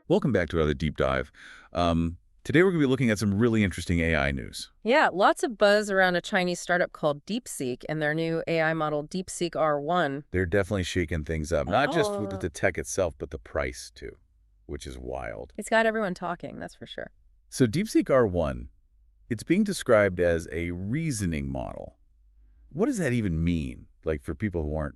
Welcome back to another deep dive. Today we're going to be looking at some really interesting AI news. Yeah, lots of buzz around a Chinese startup called DeepSeek and their new AI model DeepSeek R1. They're definitely shaking things up, not just with Oh, the tech itself, but the price too, which is wild. it's got everyone talking, that's for sure. So DeepSeek R1, it's being described as a reasoning model. What does that even mean? Like for people who aren't,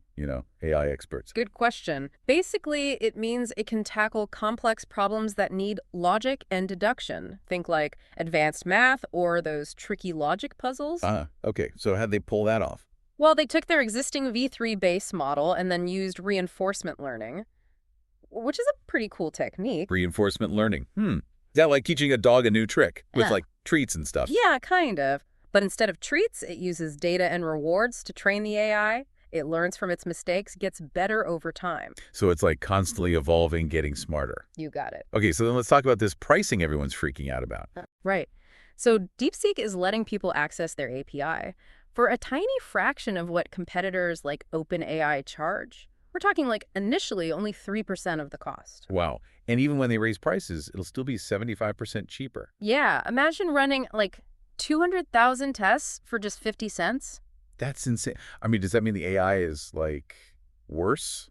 AI experts. Good question. Basically, it means it can tackle complex problems that need logic and deduction. Think like advanced math or those tricky logic puzzles. Okay. So how'd they pull that off? Well, they took their existing V3 base model and then used reinforcement learning, which is a pretty cool technique. Reinforcement learning. Is that like teaching a dog a new trick with Yeah. like treats and stuff? Yeah, kind of. But instead of treats, it uses data and rewards to train the AI. It learns from its mistakes, gets better over time. So it's like constantly evolving, getting smarter. You got it. Okay, so then let's talk about this pricing everyone's freaking out about. Right. So DeepSeek is letting people access their API for a tiny fraction of what competitors like OpenAI charge. We're talking like initially only 3% of the cost. Wow. And even when they raise prices, it'll still be 75% cheaper. Yeah, imagine running like 200,000 tests for just 50 cents. That's insane. I mean, does that mean the AI is like worse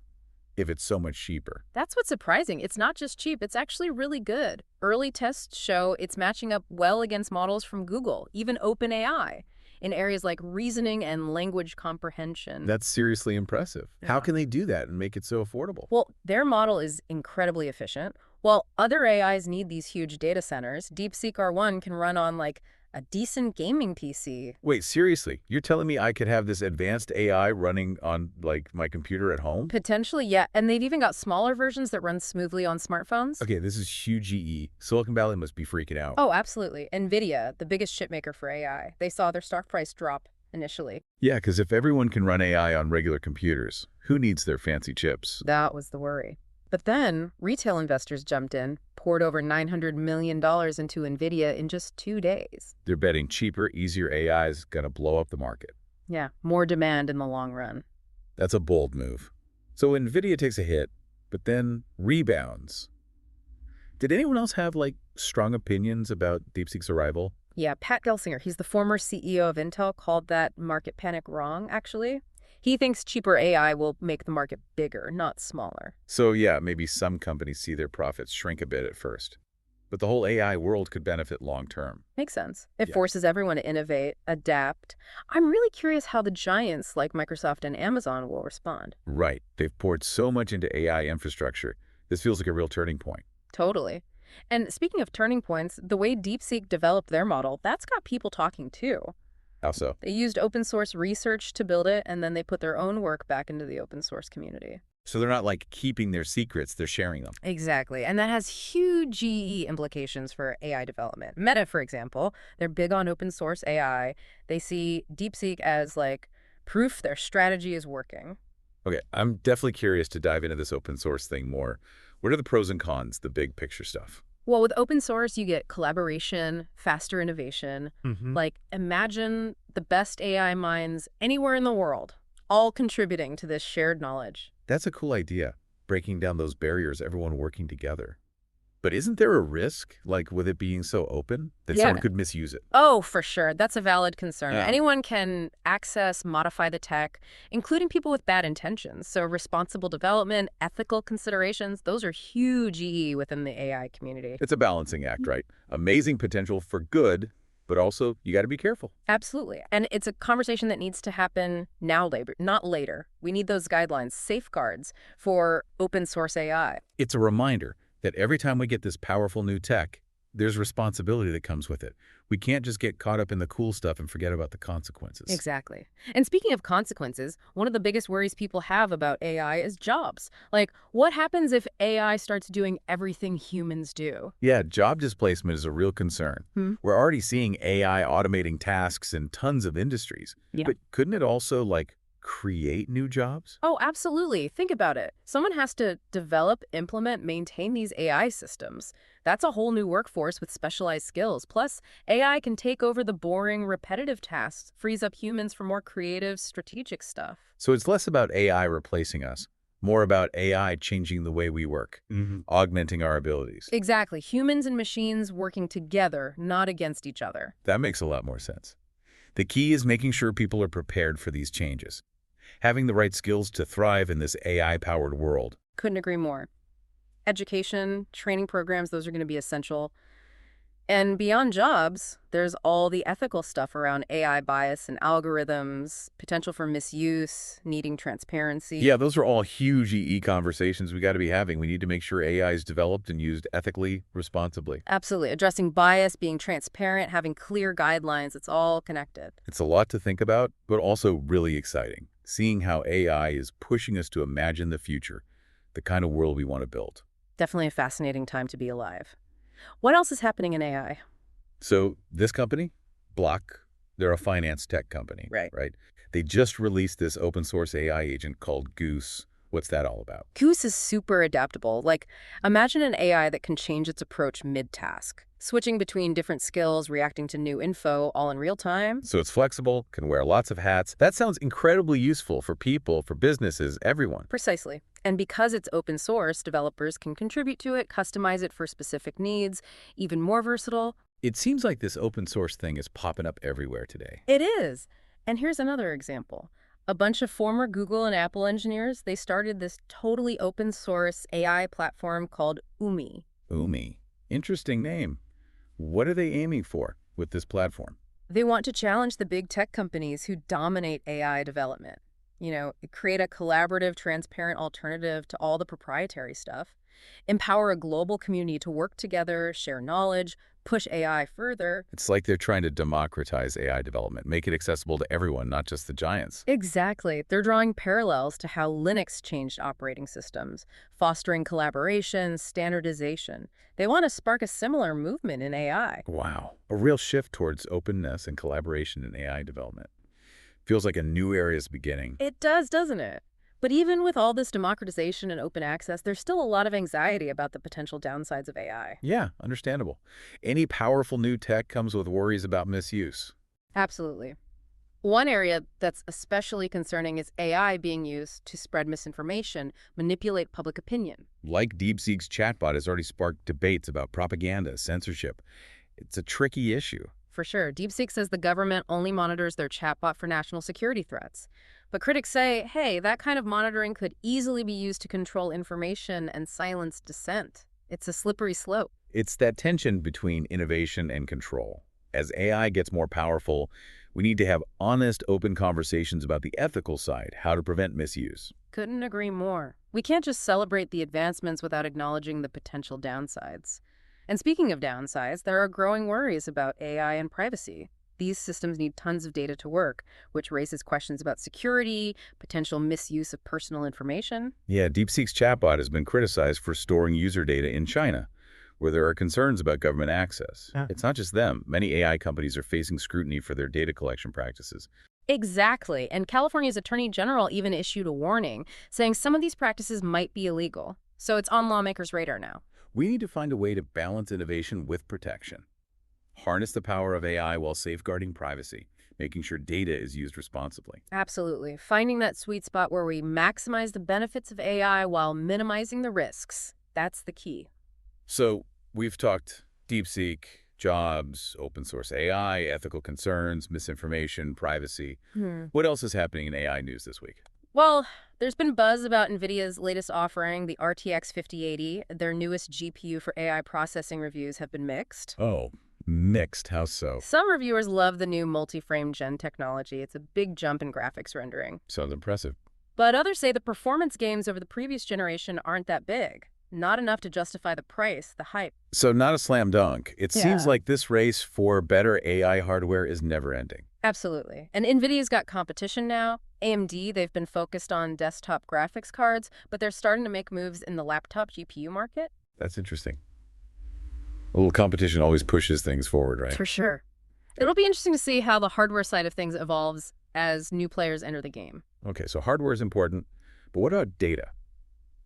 if it's so much cheaper? That's what's surprising. It's not just cheap, it's actually really good. Early tests show it's matching up well against models from Google, even OpenAI, in areas like reasoning and language comprehension. That's seriously impressive. How Yeah. can they do that and make it so affordable? Well, their model is incredibly efficient. While other AIs need these huge data centers, DeepSeek R1 can run on like a decent gaming PC. Wait, seriously? You're telling me I could have this advanced AI running on like my computer at home? Potentially, yeah. And they've even got smaller versions that run smoothly on smartphones. Okay, this is huge GE. Silicon Valley must be freaking out. Oh, absolutely. Nvidia, the biggest chipmaker for AI, they saw their stock price drop initially. Yeah, because if everyone can run AI on regular computers, who needs their fancy chips? That was the worry. But then retail investors jumped in, poured over $900 million into Nvidia in just 2 days. They're betting cheaper, easier AI is going to blow up the market. Yeah, more demand in the long run. That's a bold move. So Nvidia takes a hit, but then rebounds. Did anyone else have like strong opinions about DeepSeek's arrival? Yeah, Pat Gelsinger, he's the former CEO of Intel, called that market panic wrong, actually. He thinks cheaper AI will make the market bigger, not smaller. So yeah, maybe some companies see their profits shrink a bit at first. But the whole AI world could benefit long term. Makes sense. It Yeah. forces everyone to innovate, adapt. I'm really curious how the giants like Microsoft and Amazon will respond. Right. They've poured so much into AI infrastructure. This feels like a real turning point. Totally. And speaking of turning points, the way DeepSeek developed their model, that's got people talking too. How so? They used open source research to build it, and then they put their own work back into the open source community. So they're not like keeping their secrets, they're sharing them. Exactly. And that has huge GE implications for AI development. Meta, for example, they're big on open source AI. They see DeepSeek as like proof their strategy is working. Okay, I'm definitely curious to dive into this open source thing more. What are the pros and cons, the big picture stuff? Well, with open source, you get collaboration, faster innovation. Like, imagine the best AI minds anywhere in the world, all contributing to this shared knowledge. That's a cool idea, breaking down those barriers, everyone working together. But isn't there a risk, like with it being so open, that Yeah. someone could misuse it? Oh, for sure. That's a valid concern. Yeah. Anyone can access, modify the tech, including people with bad intentions. So responsible development, ethical considerations, those are huge within the AI community. It's a balancing act, right? Amazing potential for good, but also you got to be careful. Absolutely. And it's a conversation that needs to happen now, not later. We need those guidelines, safeguards for open source AI. It's a reminder that every time we get this powerful new tech, there's responsibility that comes with it. We can't just get caught up in the cool stuff and forget about the consequences. Exactly. And speaking of consequences, one of the biggest worries people have about AI is jobs. Like, what happens if AI starts doing everything humans do? Yeah, job displacement is a real concern. We're already seeing AI automating tasks in tons of industries. Yeah. But couldn't it also, like, create new jobs? Oh, absolutely. Think about it. Someone has to develop, implement, maintain these AI systems. That's a whole new workforce with specialized skills. Plus, AI can take over the boring, repetitive tasks, frees up humans for more creative, strategic stuff. So it's less about AI replacing us, More about AI changing the way we work, augmenting our abilities. Exactly. Humans and machines working together, not against each other. That makes a lot more sense. The key is making sure people are prepared for these changes, having the right skills to thrive in this AI-powered world. Couldn't agree more. Education, training programs, those are going to be essential. And beyond jobs, there's all the ethical stuff around AI bias and algorithms, potential for misuse, needing transparency. Yeah, those are all huge EE conversations we got to be having. We need to make sure AI is developed and used ethically, responsibly. Absolutely. Addressing bias, being transparent, having clear guidelines, it's all connected. It's a lot to think about, but also really exciting, seeing how AI is pushing us to imagine the future, the kind of world we want to build. Definitely a fascinating time to be alive. What else is happening in AI? So this company, Block, they're a finance tech company, Right. They just released this open source AI agent called Goose. What's that all about? Goose is super adaptable. Like, imagine an AI that can change its approach mid-task, switching between different skills, reacting to new info, all in real time. So it's flexible, can wear lots of hats. That sounds incredibly useful for people, for businesses, everyone. Precisely. And because it's open source, developers can contribute to it, customize it for specific needs, even more versatile. It seems like this open source thing is popping up everywhere today. It is. And here's another example. A bunch of former Google and Apple engineers, they started this totally open source AI platform called Umi. Umi. Interesting name. What are they aiming for with this platform? They want to challenge the big tech companies who dominate AI development. You know, create a collaborative, transparent alternative to all the proprietary stuff, empower a global community to work together, share knowledge, push AI further. It's like they're trying to democratize AI development, make it accessible to everyone, not just the giants. Exactly. They're drawing parallels to how Linux changed operating systems, fostering collaboration, standardization. They want to spark a similar movement in AI. Wow. A real shift towards openness and collaboration in AI development. Feels like a new era is beginning. It does, doesn't it? But even with all this democratization and open access, there's still a lot of anxiety about the potential downsides of AI. Yeah, understandable. Any powerful new tech comes with worries about misuse. Absolutely. One area that's especially concerning is AI being used to spread misinformation, manipulate public opinion. Like DeepSeek's chatbot has already sparked debates about propaganda, censorship. It's a tricky issue. For sure, DeepSeek says the government only monitors their chatbot for national security threats. But critics say, hey, that kind of monitoring could easily be used to control information and silence dissent. It's a slippery slope. It's that tension between innovation and control. As AI gets more powerful, we need to have honest, open conversations about the ethical side, how to prevent misuse. Couldn't agree more. We can't just celebrate the advancements without acknowledging the potential downsides. And speaking of downsides, there are growing worries about AI and privacy. These systems need tons of data to work, which raises questions about security, potential misuse of personal information. Yeah, DeepSeek's chatbot has been criticized for storing user data in China, where there are concerns about government access. It's not just them. Many AI companies are facing scrutiny for their data collection practices. Exactly. And California's Attorney General even issued a warning, saying some of these practices might be illegal. So it's on lawmakers' radar now. We need to find a way to balance innovation with protection. Harness the power of AI while safeguarding privacy, making sure data is used responsibly. Absolutely. Finding that sweet spot where we maximize the benefits of AI while minimizing the risks. That's the key. So we've talked DeepSeek, jobs, open source AI, ethical concerns, misinformation, privacy. What else is happening in AI news this week? Well, there's been buzz about Nvidia's latest offering, the RTX 5080. Their newest GPU for AI processing reviews have been mixed. Oh, mixed. How so? Some reviewers love the new multi-frame gen technology. It's a big jump in graphics rendering. Sounds impressive. But others say the performance gains over the previous generation aren't that big. Not enough to justify the price, the hype. So not a slam dunk. It seems Yeah. like this race for better AI hardware is never ending. Absolutely. And Nvidia's got competition now. AMD, they've been focused on desktop graphics cards, but they're starting to make moves in the laptop GPU market. That's interesting. A little competition always pushes things forward, right? For sure. It'll be interesting to see how the hardware side of things evolves as new players enter the game. Okay, so hardware is important, but what about data?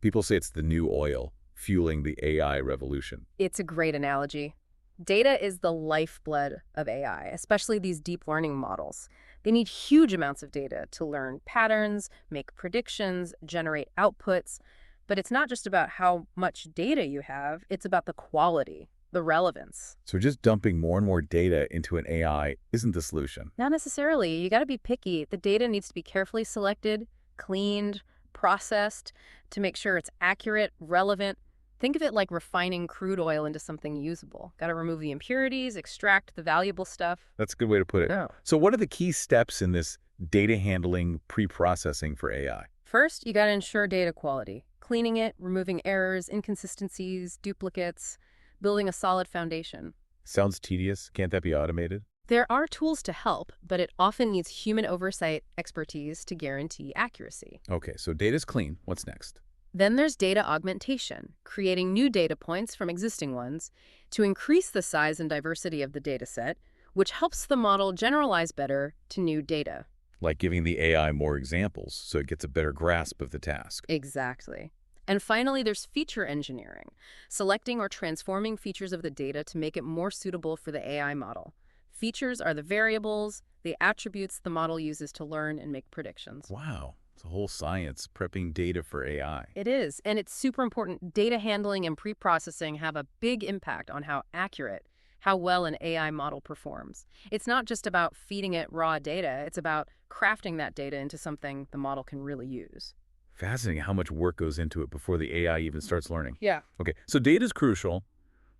People say it's the new oil, fueling the AI revolution. It's a great analogy. Data is the lifeblood of AI, especially these deep learning models. They need huge amounts of data to learn patterns, make predictions, generate outputs. But it's not just about how much data you have, it's about the quality, the relevance. So just dumping more and more data into an AI isn't the solution. Not necessarily. You got to be picky. The data needs to be carefully selected, cleaned, processed to make sure it's accurate, relevant. Think of it like refining crude oil into something usable. Got to remove the impurities, extract the valuable stuff. That's a good way to put it. Yeah. So what are the key steps in this data handling pre-processing for AI? First, you got to ensure data quality. Cleaning it, removing errors, inconsistencies, duplicates, building a solid foundation. Sounds tedious. Can't that be automated? There are tools to help, but it often needs human oversight expertise to guarantee accuracy. Okay, so data's clean. What's next? Then there's data augmentation, creating new data points from existing ones to increase the size and diversity of the data set, which helps the model generalize better to new data. Like giving the AI more examples so it gets a better grasp of the task. Exactly. And finally, there's feature engineering, selecting or transforming features of the data to make it more suitable for the AI model. Features are the variables, the attributes the model uses to learn and make predictions. Wow. It's a whole science, prepping data for AI. It is, and it's super important. Data handling and pre-processing have a big impact on how accurate, how well an AI model performs. It's not just about feeding it raw data, it's about crafting that data into something the model can really use. Fascinating how much work goes into it before the AI even starts learning. Yeah. Okay, so data is crucial,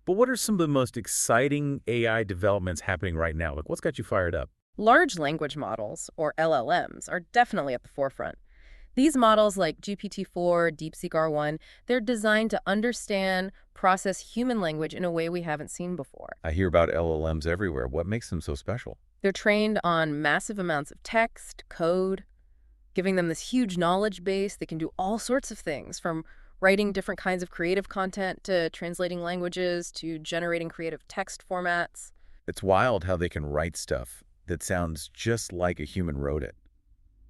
but what are some of the most exciting AI developments happening right now? Like, what's got you fired up? Large language models, or LLMs, are definitely at the forefront. These models like GPT-4, DeepSeek R1, they're designed to understand, process human language in a way we haven't seen before. I hear about LLMs everywhere. What makes them so special? They're trained on massive amounts of text, code, giving them this huge knowledge base. They can do all sorts of things, from writing different kinds of creative content to translating languages to generating creative text formats. It's wild how they can write stuff that sounds just like a human wrote it.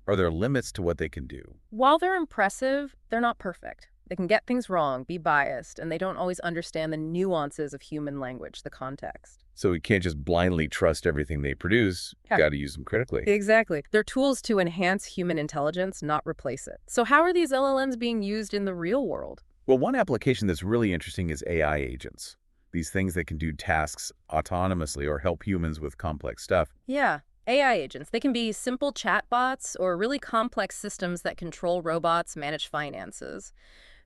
Are there limits to what they can do? While they're impressive, they're not perfect. They can get things wrong, be biased, and they don't always understand the nuances of human language, the context. So we can't just blindly trust everything they produce. Yeah. Got to use them critically. Exactly. They're tools to enhance human intelligence, not replace it. So how are these LLMs being used in the real world? Well, one application that's really interesting is AI agents. These things that can do tasks autonomously or help humans with complex stuff. Yeah. AI agents, they can be simple chatbots or really complex systems that control robots, manage finances.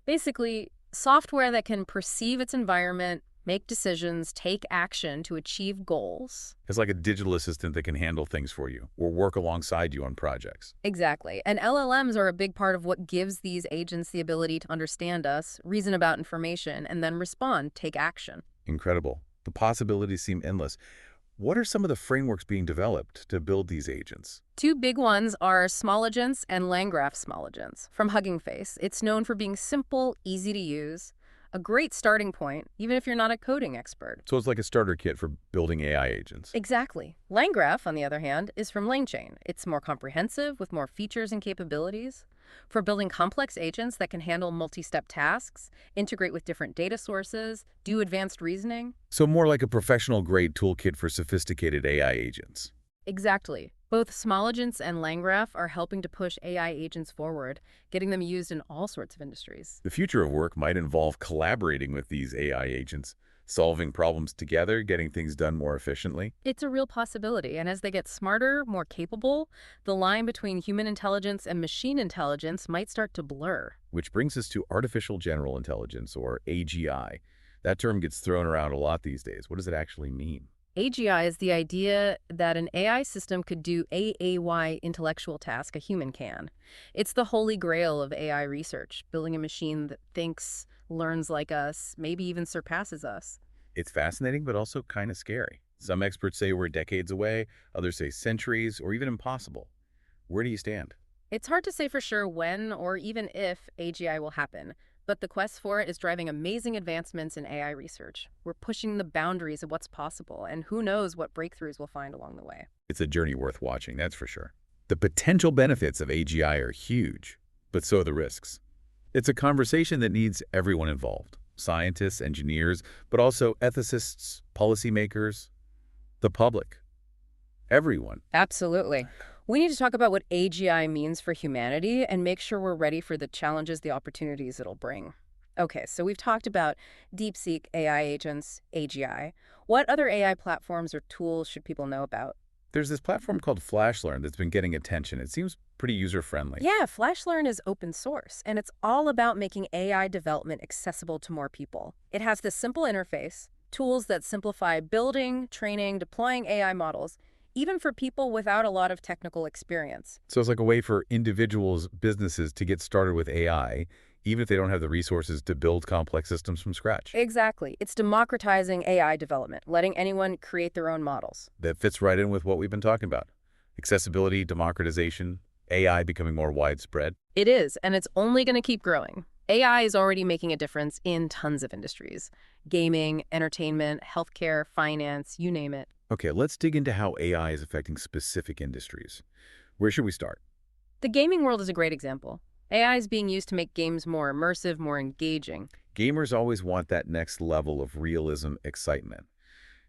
Basically, software that can perceive its environment, make decisions, take action to achieve goals. It's like a digital assistant that can handle things for you or work alongside you on projects. Exactly. And LLMs are a big part of what gives these agents the ability to understand us, reason about information, and then respond, take action. Incredible. The possibilities seem endless. What are some of the frameworks being developed to build these agents? Two big ones are small agents and Landgraph small agents. From Hugging Face, it's known for being simple, easy to use, a great starting point, even if you're not a coding expert. So it's like a starter kit for building AI agents. Exactly. Landgraph, on the other hand, is from LangChain. It's more comprehensive with more features and capabilities for building complex agents that can handle multi-step tasks, integrate with different data sources, do advanced reasoning. So more like a professional-grade toolkit for sophisticated AI agents. Exactly. Both small agents and Landgraph are helping to push AI agents forward, getting them used in all sorts of industries. The future of work might involve collaborating with these AI agents, solving problems together, getting things done more efficiently. It's a real possibility, and as they get smarter, more capable, the line between human intelligence and machine intelligence might start to blur. Which brings us to artificial general intelligence, or AGI. That term gets thrown around a lot these days. What does it actually mean? AGI is the idea that an AI system could do AAY intellectual task a human can. It's the holy grail of AI research, building a machine that thinks, learns like us, maybe even surpasses us. It's fascinating, but also kind of scary. Some experts say we're decades away, others say centuries, or even impossible. Where do you stand? It's hard to say for sure when or even if AGI will happen, but the quest for it is driving amazing advancements in AI research. We're pushing the boundaries of what's possible, and who knows what breakthroughs we'll find along the way. It's a journey worth watching, that's for sure. The potential benefits of AGI are huge, but so are the risks. It's a conversation that needs everyone involved. scientists, engineers, but also ethicists, policymakers, the public, everyone. Absolutely. We need to talk about what AGI means for humanity and make sure we're ready for the challenges, the opportunities it'll bring. Okay, so we've talked about DeepSeek AI agents, AGI. What other AI platforms or tools should people know about? There's this platform called FlashLearn that's been getting attention. It seems pretty user-friendly. Yeah, FlashLearn is open source, and it's all about making AI development accessible to more people. It has this simple interface, tools that simplify building, training, deploying AI models, even for people without a lot of technical experience. So it's like a way for individuals, businesses to get started with AI, even if they don't have the resources to build complex systems from scratch. Exactly. It's democratizing AI development, letting anyone create their own models. That fits right in with what we've been talking about. Accessibility, democratization, AI becoming more widespread. It is, and it's only going to keep growing. AI is already making a difference in tons of industries. Gaming, entertainment, healthcare, finance, you name it. Okay, let's dig into how AI is affecting specific industries. Where should we start? The gaming world is a great example. AI is being used to make games more immersive, more engaging. Gamers always want that next level of realism, excitement.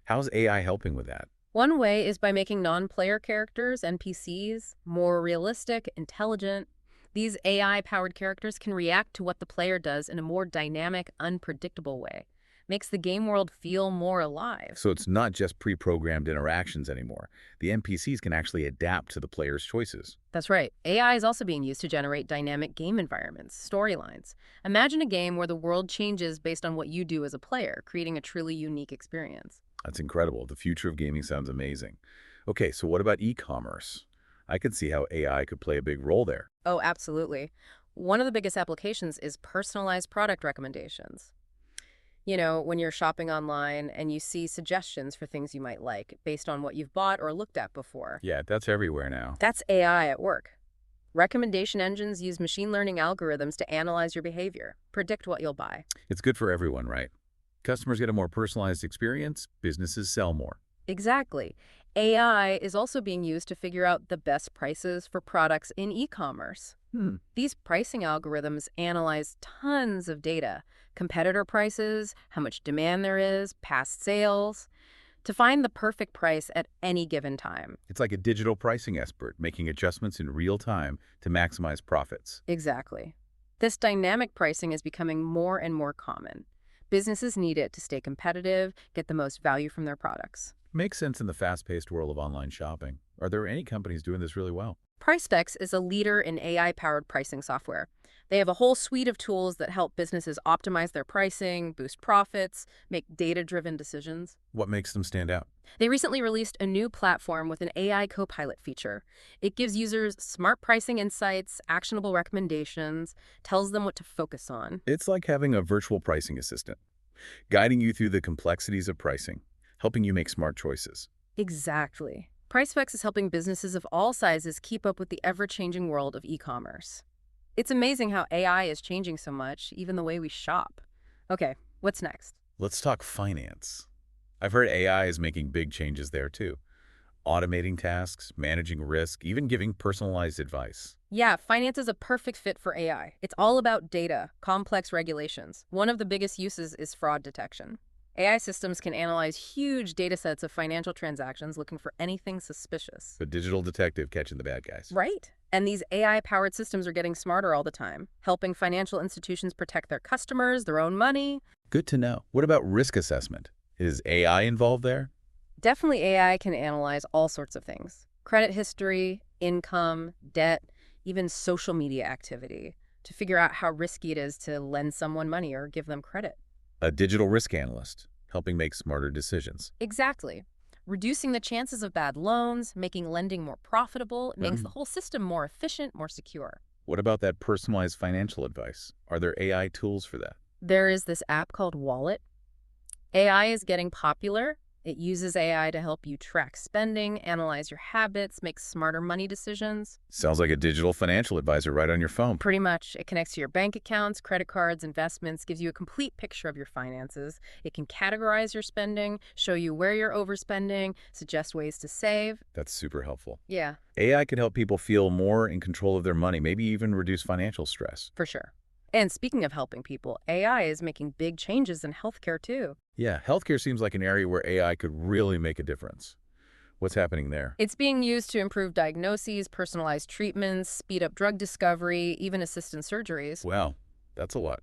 How's AI helping with that? One way is by making non-player characters, NPCs, more realistic, intelligent. These AI-powered characters can react to what the player does in a more dynamic, unpredictable way. Makes the game world feel more alive. So it's not just pre-programmed interactions anymore. The NPCs can actually adapt to the player's choices. That's right. AI is also being used to generate dynamic game environments, storylines. Imagine a game where the world changes based on what you do as a player, creating a truly unique experience. That's incredible. The future of gaming sounds amazing. Okay, so what about e-commerce? I could see how AI could play a big role there. Oh, absolutely. One of the biggest applications is personalized product recommendations. You know, when you're shopping online and you see suggestions for things you might like based on what you've bought or looked at before. Yeah, that's everywhere now. That's AI at work. Recommendation engines use machine learning algorithms to analyze your behavior, predict what you'll buy. It's good for everyone, right? Customers get a more personalized experience, businesses sell more. Exactly. AI is also being used to figure out the best prices for products in e-commerce. These pricing algorithms analyze tons of data, competitor prices, how much demand there is, past sales, to find the perfect price at any given time. It's like a digital pricing expert making adjustments in real time to maximize profits. Exactly. This dynamic pricing is becoming more and more common. Businesses need it to stay competitive, get the most value from their products. Makes sense in the fast-paced world of online shopping. Are there any companies doing this really well? PriceSpecs is a leader in AI-powered pricing software. They have a whole suite of tools that help businesses optimize their pricing, boost profits, make data-driven decisions. What makes them stand out? They recently released a new platform with an AI co-pilot feature. It gives users smart pricing insights, actionable recommendations, tells them what to focus on. It's like having a virtual pricing assistant, guiding you through the complexities of pricing, helping you make smart choices. Exactly. PriceSpecs is helping businesses of all sizes keep up with the ever-changing world of e-commerce. It's amazing how AI is changing so much, even the way we shop. Okay, what's next? Let's talk finance. I've heard AI is making big changes there too. Automating tasks, managing risk, even giving personalized advice. Yeah, finance is a perfect fit for AI. It's all about data, complex regulations. One of the biggest uses is fraud detection. AI systems can analyze huge data sets of financial transactions looking for anything suspicious. The digital detective catching the bad guys. Right. And these AI-powered systems are getting smarter all the time, helping financial institutions protect their customers, their own money. Good to know. What about risk assessment? Is AI involved there? Definitely AI can analyze all sorts of things. Credit history, income, debt, even social media activity, to figure out how risky it is to lend someone money or give them credit. A digital risk analyst, helping make smarter decisions. Exactly. Reducing the chances of bad loans, making lending more profitable, it makes the whole system more efficient, more secure. What about that personalized financial advice? Are there AI tools for that? There is this app called Wallet. AI is getting popular. It uses AI to help you track spending, analyze your habits, make smarter money decisions. Sounds like a digital financial advisor right on your phone. Pretty much. It connects to your bank accounts, credit cards, investments, gives you a complete picture of your finances. It can categorize your spending, show you where you're overspending, suggest ways to save. That's super helpful. Yeah. AI can help people feel more in control of their money, maybe even reduce financial stress. For sure. And speaking of helping people, AI is making big changes in healthcare too. Yeah, healthcare seems like an area where AI could really make a difference. What's happening there? It's being used to improve diagnoses, personalized treatments, speed up drug discovery, even assist in surgeries. Wow, that's a lot.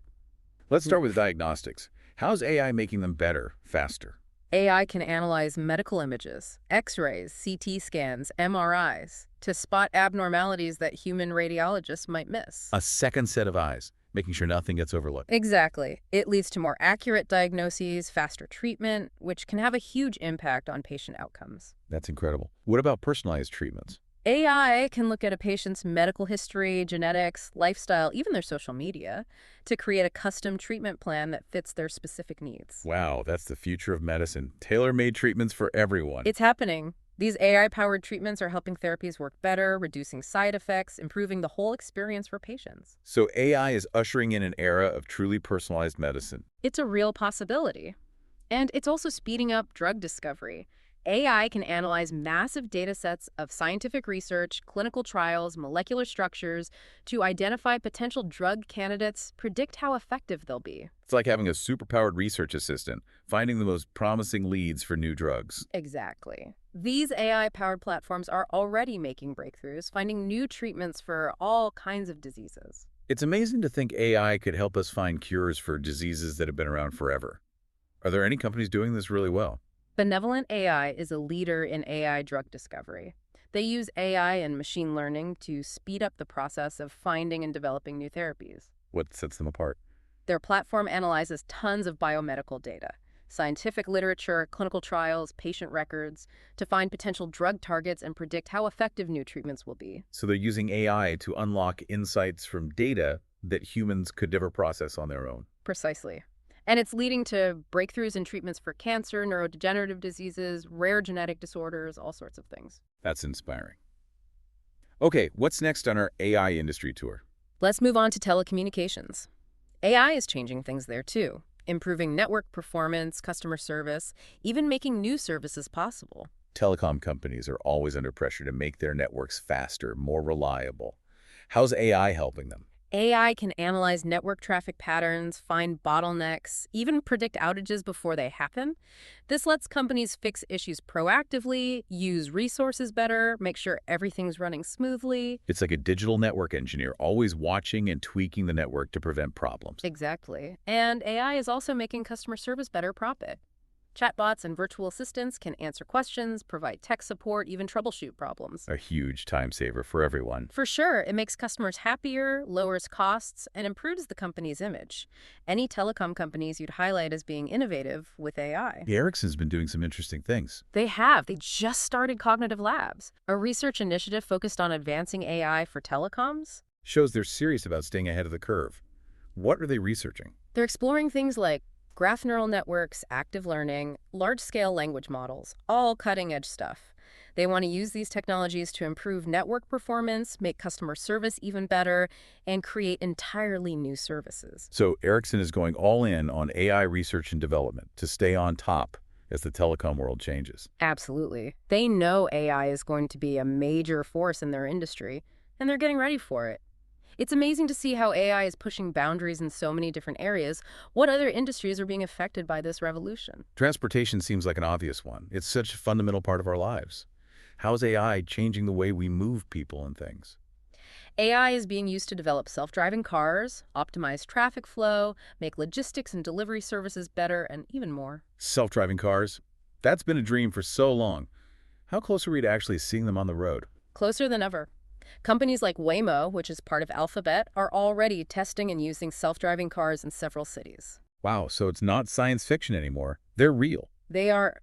Let's start with diagnostics. How's AI making them better, faster? AI can analyze medical images, X-rays, CT scans, MRIs, to spot abnormalities that human radiologists might miss. A second set of eyes, making sure nothing gets overlooked. Exactly. It leads to more accurate diagnoses, faster treatment, which can have a huge impact on patient outcomes. That's incredible. What about personalized treatments? AI can look at a patient's medical history, genetics, lifestyle, even their social media, to create a custom treatment plan that fits their specific needs. Wow, that's the future of medicine. Tailor-made treatments for everyone. It's happening. These AI-powered treatments are helping therapies work better, reducing side effects, improving the whole experience for patients. So AI is ushering in an era of truly personalized medicine. It's a real possibility. And it's also speeding up drug discovery. AI can analyze massive data sets of scientific research, clinical trials, molecular structures to identify potential drug candidates, predict how effective they'll be. It's like having a superpowered research assistant, finding the most promising leads for new drugs. Exactly. These AI-powered platforms are already making breakthroughs, finding new treatments for all kinds of diseases. It's amazing to think AI could help us find cures for diseases that have been around forever. Are there any companies doing this really well? Benevolent AI is a leader in AI drug discovery. They use AI and machine learning to speed up the process of finding and developing new therapies. What sets them apart? Their platform analyzes tons of biomedical data, scientific literature, clinical trials, patient records, to find potential drug targets and predict how effective new treatments will be. So they're using AI to unlock insights from data that humans could never process on their own. Precisely. And it's leading to breakthroughs in treatments for cancer, neurodegenerative diseases, rare genetic disorders, all sorts of things. That's inspiring. Okay, what's next on our AI industry tour? Let's move on to telecommunications. AI is changing things there too, improving network performance, customer service, even making new services possible. Telecom companies are always under pressure to make their networks faster, more reliable. How's AI helping them? AI can analyze network traffic patterns, find bottlenecks, even predict outages before they happen. This lets companies fix issues proactively, use resources better, make sure everything's running smoothly. It's like a digital network engineer, always watching and tweaking the network to prevent problems. Exactly. And AI is also making customer service better profit. Chatbots and virtual assistants can answer questions, provide tech support, even troubleshoot problems. A huge time saver for everyone. For sure, it makes customers happier, lowers costs, and improves the company's image. Any telecom companies you'd highlight as being innovative with AI? Ericsson's been doing some interesting things. They have. They just started Cognitive Labs, a research initiative focused on advancing AI for telecoms. Shows they're serious about staying ahead of the curve. What are they researching? They're exploring things like graph neural networks, active learning, large-scale language models, all cutting-edge stuff. They want to use these technologies to improve network performance, make customer service even better, and create entirely new services. So Ericsson is going all in on AI research and development to stay on top as the telecom world changes. Absolutely. They know AI is going to be a major force in their industry, and they're getting ready for it. It's amazing to see how AI is pushing boundaries in so many different areas. What other industries are being affected by this revolution? Transportation seems like an obvious one. It's such a fundamental part of our lives. How's AI changing the way we move people and things? AI is being used to develop self-driving cars, optimize traffic flow, make logistics and delivery services better, and even more. Self-driving cars? That's been a dream for so long. How close are we to actually seeing them on the road? Closer than ever. Companies like Waymo, which is part of Alphabet, are already testing and using self-driving cars in several cities. Wow, so it's not science fiction anymore. They're real. They are.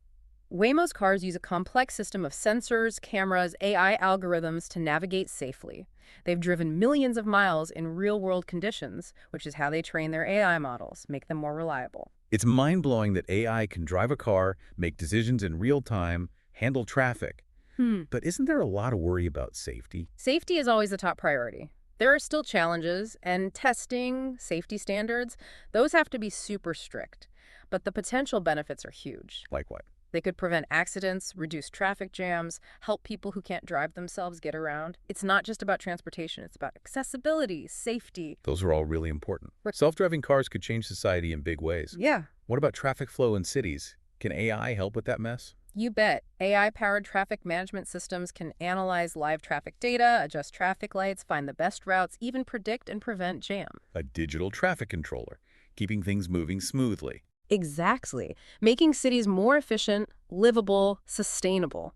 Waymo's cars use a complex system of sensors, cameras, AI algorithms to navigate safely. They've driven millions of miles in real-world conditions, which is how they train their AI models, make them more reliable. It's mind-blowing that AI can drive a car, make decisions in real time, handle traffic. But isn't there a lot of worry about safety? Safety is always the top priority. There are still challenges, and testing, safety standards, those have to be super strict. But the potential benefits are huge. Like what? They could prevent accidents, reduce traffic jams, help people who can't drive themselves get around. It's not just about transportation, it's about accessibility, safety. Those are all really important. Self-driving cars could change society in big ways. Yeah. What about traffic flow in cities? Can AI help with that mess? You bet. AI-powered traffic management systems can analyze live traffic data, adjust traffic lights, find the best routes, even predict and prevent jam. A digital traffic controller, keeping things moving smoothly. Exactly. Making cities more efficient, livable, sustainable.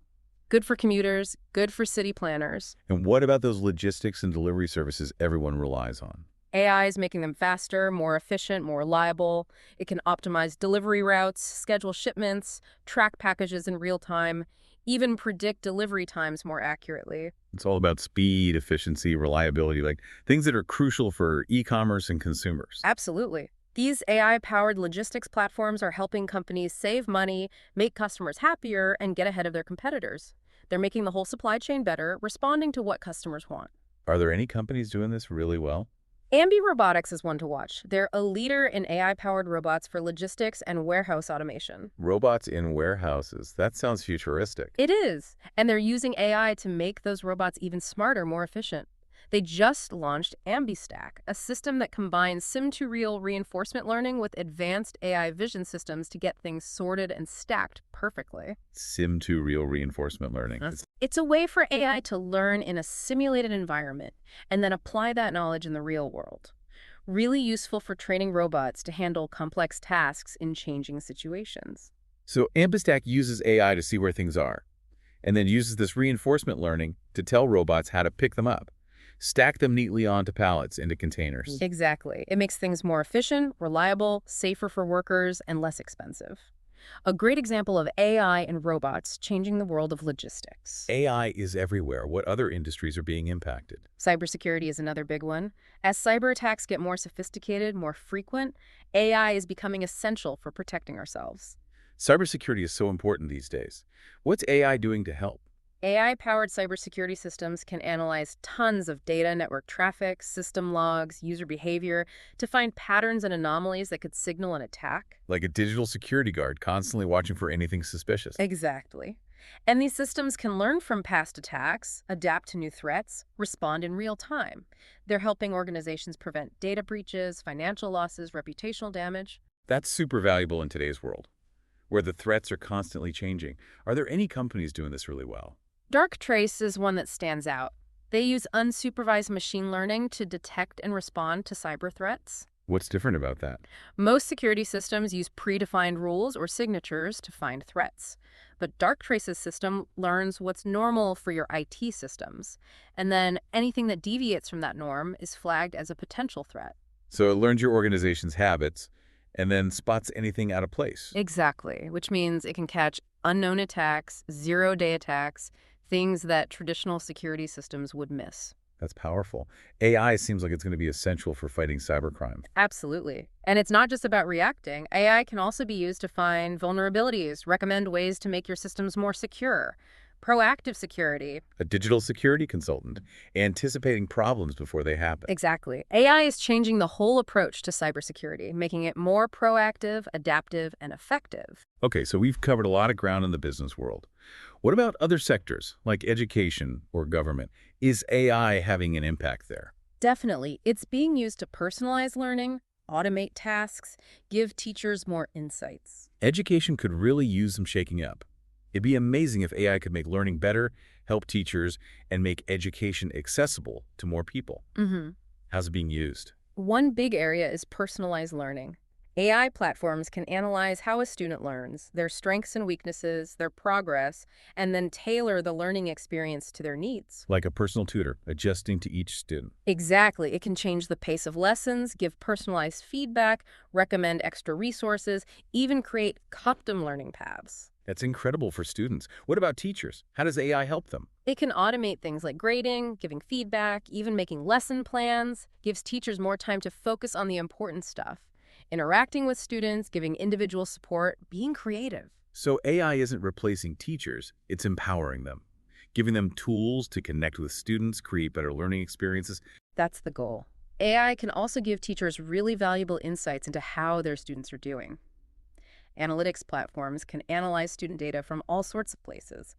Good for commuters, good for city planners. And what about those logistics and delivery services everyone relies on? AI is making them faster, more efficient, more reliable. It can optimize delivery routes, schedule shipments, track packages in real time, even predict delivery times more accurately. It's all about speed, efficiency, reliability, like things that are crucial for e-commerce and consumers. Absolutely. These AI-powered logistics platforms are helping companies save money, make customers happier, and get ahead of their competitors. They're making the whole supply chain better, responding to what customers want. Are there any companies doing this really well? Ambi Robotics is one to watch. They're a leader in AI-powered robots for logistics and warehouse automation. Robots in warehouses. That sounds futuristic. It is, and they're using AI to make those robots even smarter, more efficient. They just launched AmbiStack, a system that combines sim-to-real reinforcement learning with advanced AI vision systems to get things sorted and stacked perfectly. Sim-to-real reinforcement learning. It's a way for AI to learn in a simulated environment and then apply that knowledge in the real world. Really useful for training robots to handle complex tasks in changing situations. So AmbiStack uses AI to see where things are, and then uses this reinforcement learning to tell robots how to pick them up. Stack them neatly onto pallets into containers. Exactly. It makes things more efficient, reliable, safer for workers, and less expensive. A great example of AI and robots changing the world of logistics. AI is everywhere. What other industries are being impacted? Cybersecurity is another big one. As cyber attacks get more sophisticated, more frequent, AI is becoming essential for protecting ourselves. Cybersecurity is so important these days. What's AI doing to help? AI-powered cybersecurity systems can analyze tons of data, network traffic, system logs, user behavior to find patterns and anomalies that could signal an attack. Like a digital security guard constantly watching for anything suspicious. Exactly. And these systems can learn from past attacks, adapt to new threats, respond in real time. They're helping organizations prevent data breaches, financial losses, reputational damage. That's super valuable in today's world, where the threats are constantly changing. Are there any companies doing this really well? Darktrace is one that stands out. They use unsupervised machine learning to detect and respond to cyber threats. What's different about that? Most security systems use predefined rules or signatures to find threats. But Darktrace's system learns what's normal for your IT systems. And then anything that deviates from that norm is flagged as a potential threat. So it learns your organization's habits and then spots anything out of place. Exactly, which means it can catch unknown attacks, zero-day attacks, things that traditional security systems would miss. That's powerful. AI seems like it's going to be essential for fighting cybercrime. Absolutely. And it's not just about reacting. AI can also be used to find vulnerabilities, recommend ways to make your systems more secure. Proactive security. A digital security consultant, anticipating problems before they happen. Exactly. AI is changing the whole approach to cybersecurity, making it more proactive, adaptive, and effective. Okay, so we've covered a lot of ground in the business world. What about other sectors, like education or government? Is AI having an impact there? Definitely. It's being used to personalize learning, automate tasks, give teachers more insights. Education could really use some shaking up. It'd be amazing if AI could make learning better, help teachers, and make education accessible to more people. How's it being used? One big area is personalized learning. AI platforms can analyze how a student learns, their strengths and weaknesses, their progress, and then tailor the learning experience to their needs. Like a personal tutor, adjusting to each student. Exactly. It can change the pace of lessons, give personalized feedback, recommend extra resources, even create custom learning paths. That's incredible for students. What about teachers? How does AI help them? It can automate things like grading, giving feedback, even making lesson plans, gives teachers more time to focus on the important stuff. Interacting with students, giving individual support, being creative. So AI isn't replacing teachers, it's empowering them, giving them tools to connect with students, create better learning experiences. That's the goal. AI can also give teachers really valuable insights into how their students are doing. Analytics platforms can analyze student data from all sorts of places.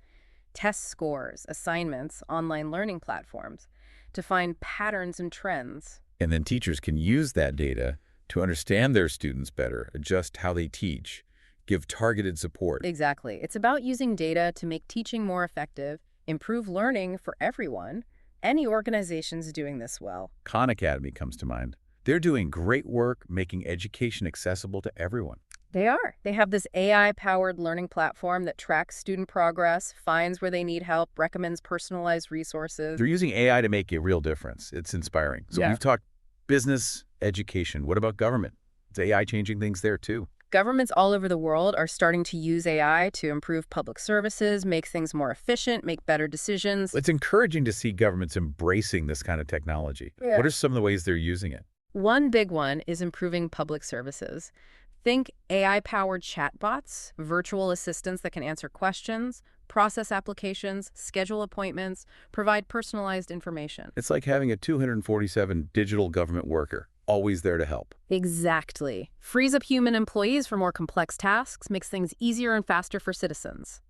Test scores, assignments, online learning platforms, to find patterns and trends. And then teachers can use that data to understand their students better, adjust how they teach, give targeted support. Exactly. It's about using data to make teaching more effective, improve learning for everyone. Any organization's doing this well. Khan Academy comes to mind. They're doing great work making education accessible to everyone. They are. They have this AI-powered learning platform that tracks student progress, finds where they need help, recommends personalized resources. They're using AI to make a real difference. It's inspiring. So we've talked business, education. What about government? Is AI changing things there too? Governments all over the world are starting to use AI to improve public services, make things more efficient, make better decisions. It's encouraging to see governments embracing this kind of technology. What are some of the ways they're using it? One big one is improving public services. Think AI-powered chatbots, virtual assistants that can answer questions, process applications, schedule appointments, provide personalized information. It's like having a 247 digital government worker, always there to help. Exactly. Frees up human employees for more complex tasks, makes things easier and faster for citizens.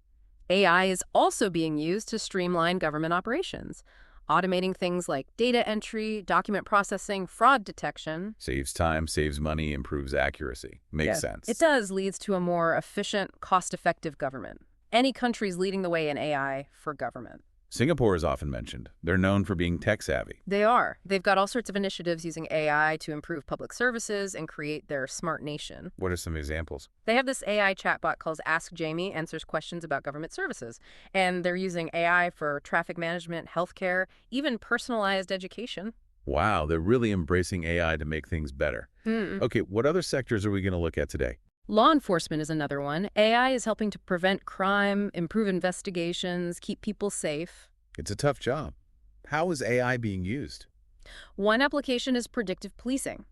AI is also being used to streamline government operations, automating things like data entry, document processing, fraud detection. Saves time, saves money, improves accuracy. Makes sense. It does, leads to a more efficient, cost-effective government. Any country's leading the way in AI for government. Singapore is often mentioned. They're known for being tech-savvy. They are. They've got all sorts of initiatives using AI to improve public services and create their smart nation. What are some examples? They have this AI chatbot called Ask Jamie, answers questions about government services. And they're using AI for traffic management, healthcare, even personalized education. Wow, they're really embracing AI to make things better. Okay, what other sectors are we going to look at today? Law enforcement is another one. AI is helping to prevent crime, improve investigations, keep people safe. It's a tough job. How is AI being used? One application is predictive policing.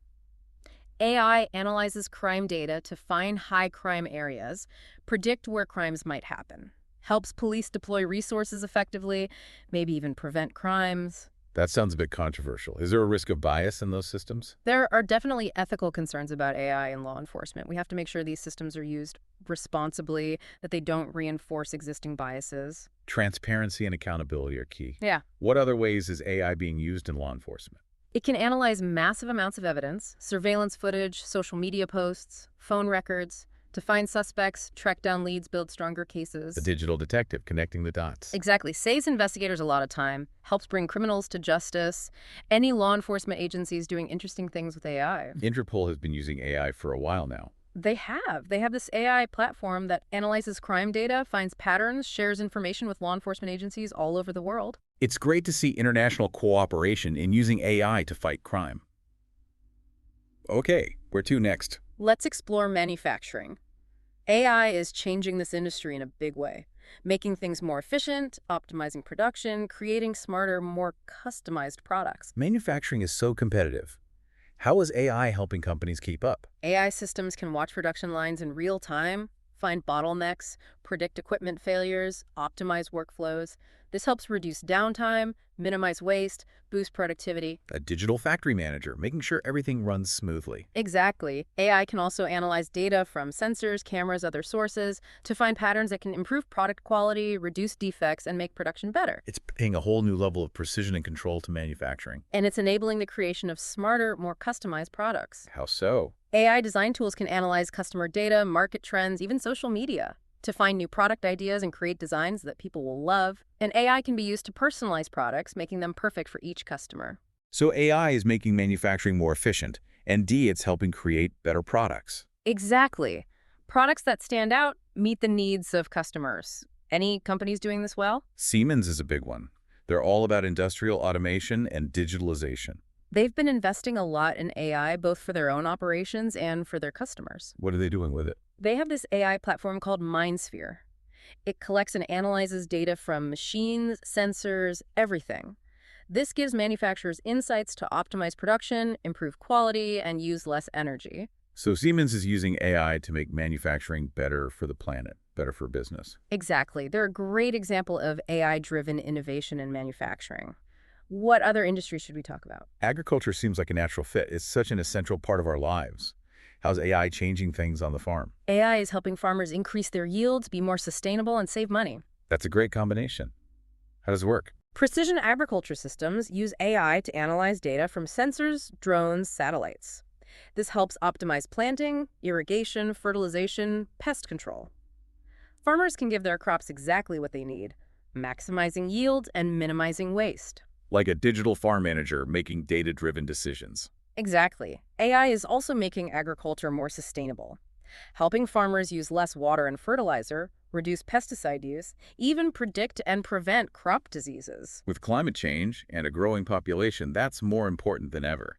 AI analyzes crime data to find high crime areas, predict where crimes might happen, helps police deploy resources effectively, maybe even prevent crimes. That sounds a bit controversial. Is there a risk of bias in those systems? There are definitely ethical concerns about AI in law enforcement. We have to make sure these systems are used responsibly, that they don't reinforce existing biases. Transparency and accountability are key. Yeah. What other ways is AI being used in law enforcement? It can analyze massive amounts of evidence, surveillance footage, social media posts, phone records, to find suspects, track down leads, build stronger cases. The digital detective connecting the dots. Exactly. Saves investigators a lot of time, helps bring criminals to justice. Any law enforcement agency is doing interesting things with AI. Interpol has been using AI for a while now. They have. They have this AI platform that analyzes crime data, finds patterns, shares information with law enforcement agencies all over the world. It's great to see international cooperation in using AI to fight crime. Okay, where to next? Let's explore manufacturing. AI is changing this industry in a big way, making things more efficient, optimizing production, creating smarter, more customized products. Manufacturing is so competitive. How is AI helping companies keep up? AI systems can watch production lines in real time, find bottlenecks, predict equipment failures, optimize workflows. This helps reduce downtime, minimize waste, boost productivity. A digital factory manager, making sure everything runs smoothly. Exactly. AI can also analyze data from sensors, cameras, other sources to find patterns that can improve product quality, reduce defects, and make production better. It's bringing a whole new level of precision and control to manufacturing. And it's enabling the creation of smarter, more customized products. How so? AI design tools can analyze customer data, market trends, even social media, to find new product ideas and create designs that people will love. And AI can be used to personalize products, making them perfect for each customer. So AI is making manufacturing more efficient, and it's helping create better products. Exactly. Products that stand out meet the needs of customers. Any companies doing this well? Siemens is a big one. They're all about industrial automation and digitalization. They've been investing a lot in AI, both for their own operations and for their customers. What are they doing with it? They have this AI platform called MindSphere. It collects and analyzes data from machines, sensors, everything. This gives manufacturers insights to optimize production, improve quality, and use less energy. So Siemens is using AI to make manufacturing better for the planet, better for business. Exactly. They're a great example of AI-driven innovation in manufacturing. What other industries should we talk about? Agriculture seems like a natural fit. It's such an essential part of our lives. How's AI changing things on the farm? AI is helping farmers increase their yields, be more sustainable, and save money. That's a great combination. How does it work? Precision agriculture systems use AI to analyze data from sensors, drones, satellites. This helps optimize planting, irrigation, fertilization, pest control. Farmers can give their crops exactly what they need, maximizing yield and minimizing waste. Like a digital farm manager making data-driven decisions. Exactly. AI is also making agriculture more sustainable, helping farmers use less water and fertilizer, reduce pesticide use, even predict and prevent crop diseases. With climate change and a growing population, that's more important than ever.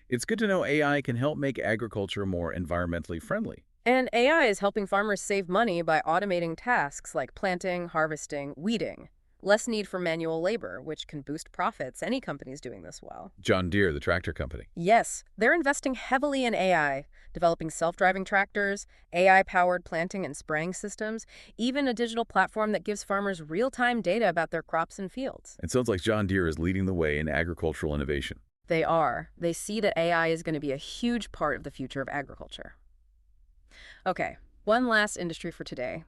It's good to know AI can help make agriculture more environmentally friendly. And AI is helping farmers save money by automating tasks like planting, harvesting, weeding. Less need for manual labor, which can boost profits. Any company's doing this well. John Deere, the tractor company. Yes, they're investing heavily in AI, developing self-driving tractors, AI-powered planting and spraying systems, even a digital platform that gives farmers real-time data about their crops and fields. It sounds like John Deere is leading the way in agricultural innovation. They are. They see that AI is going to be a huge part of the future of agriculture. Okay, one last industry for today.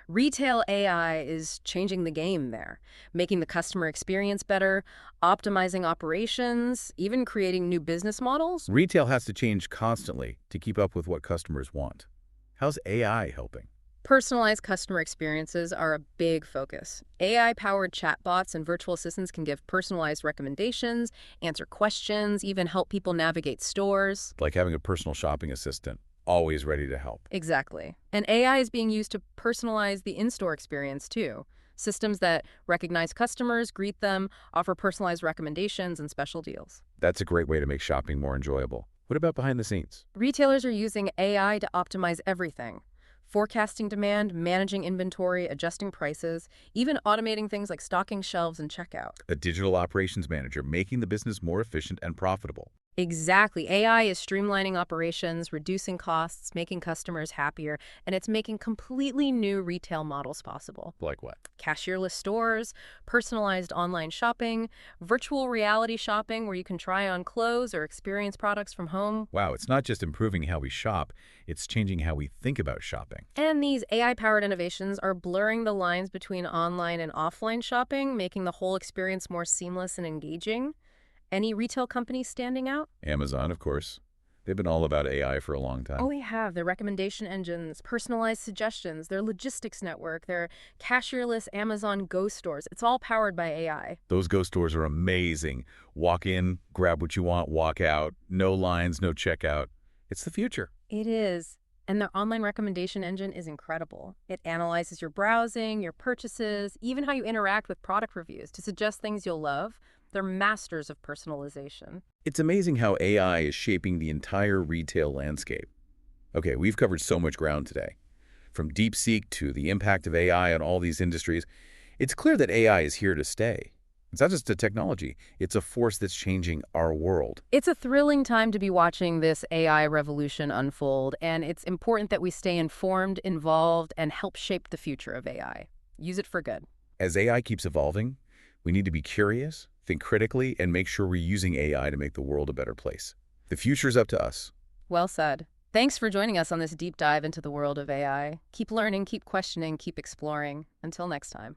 Retail AI is changing the game there, making the customer experience better, optimizing operations, even creating new business models. Retail has to change constantly to keep up with what customers want. How's AI helping? Personalized customer experiences are a big focus. AI-powered chatbots and virtual assistants can give personalized recommendations, answer questions, even help people navigate stores. Like having a personal shopping assistant, always ready to help. Exactly. And AI is being used to personalize the in-store experience, too. Systems that recognize customers, greet them, offer personalized recommendations and special deals. That's a great way to make shopping more enjoyable. What about behind the scenes? Retailers are using AI to optimize everything. Forecasting demand, managing inventory, adjusting prices, even automating things like stocking shelves and checkout. A digital operations manager making the business more efficient and profitable. Exactly. AI is streamlining operations, reducing costs, making customers happier, and it's making completely new retail models possible. Like what? Cashierless stores, personalized online shopping, virtual reality shopping where you can try on clothes or experience products from home. Wow, it's not just improving how we shop, it's changing how we think about shopping. And these AI-powered innovations are blurring the lines between online and offline shopping, making the whole experience more seamless and engaging. Any retail companies standing out? Amazon, of course. They've been all about AI for a long time. Oh, they have. Their recommendation engines, personalized suggestions, their logistics network, their cashierless Amazon Go stores. It's all powered by AI. Those Go stores are amazing. Walk in, grab what you want, walk out. No lines, no checkout. It's the future. It is. And their online recommendation engine is incredible. It analyzes your browsing, your purchases, even how you interact with product reviews to suggest things you'll love. They're masters of personalization. It's amazing how AI is shaping the entire retail landscape. Okay, we've covered so much ground today. From DeepSeek to the impact of AI on all these industries, it's clear that AI is here to stay. It's not just a technology, it's a force that's changing our world. It's a thrilling time to be watching this AI revolution unfold, and it's important that we stay informed, involved, and help shape the future of AI. Use it for good. As AI keeps evolving, we need to be curious, think critically, and make sure we're using AI to make the world a better place. The future's up to us. Well said. Thanks for joining us on this deep dive into the world of AI. Keep learning, keep questioning, keep exploring. Until next time.